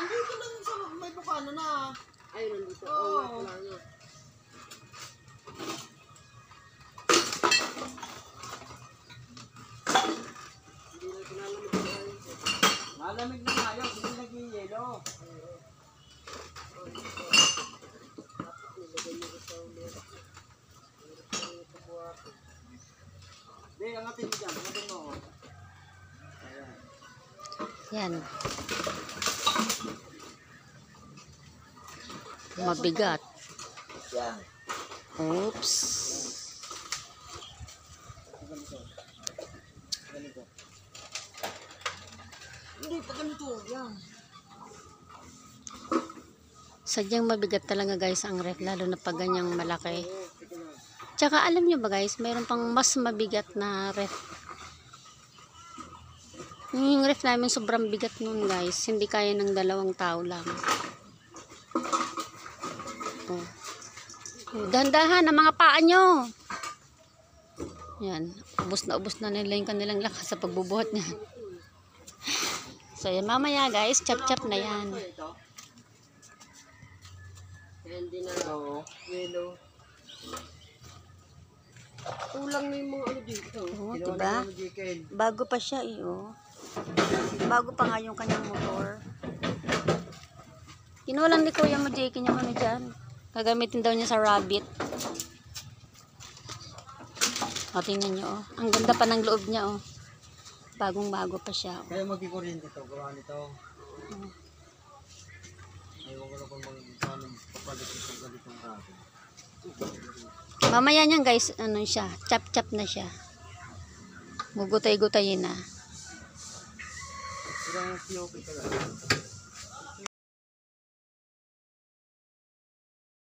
andito lang sa may bukana na. Ayun, nandito. Oo. Wala na. Hindi na pinalamig na tayo. Malamig na tayo, hindi nag-yelo. Dapat nilagay nyo sa ulit. Hindi, angatin mo dyan. Angatin mo ako. Ayan. Yan. Mabigat. Yan. Oops. Ganito. Ganito. Hindi pa ganito. Yan. Sadyang mabigat talaga guys ang ref, lalo na pag ganyang malaki. Oo, sige na. Tsaka alam nyo ba guys, mayroon pang mas mabigat na ref. Yung ref namin sobrang bigat nun guys, hindi kaya ng 2 tao lang. Oh. Dahan-dahan ang mga paa nyo. Yan, ubos na nila yung kanilang lakas sa pagbubuhat niya. So yan, mamaya guys, chap-chap na yan. Ito. Hindi na Oo. yellow. Kulang na yung mga ano dito. Oh, Kinuha diba? na mo, Jiken. Bago pa siya eh, oh. Bago pa nga yung kanyang motor. Kinuha lang ni Kuya mo, Jake, yung ano dyan. Gagamitin daw niya sa rabbit. O, tingnan nyo, oh. Ang ganda pa ng loob niya, oh. Bagong-bago pa siya, oh. Kaya magkikurin dito, gawa nito. Ayaw ko na kung papalit ito ganitong rabbit. Mamaya niyan, guys, ano siya, chap-chap na siya. Gugutay-gutayin na. Ilang POP ka lang.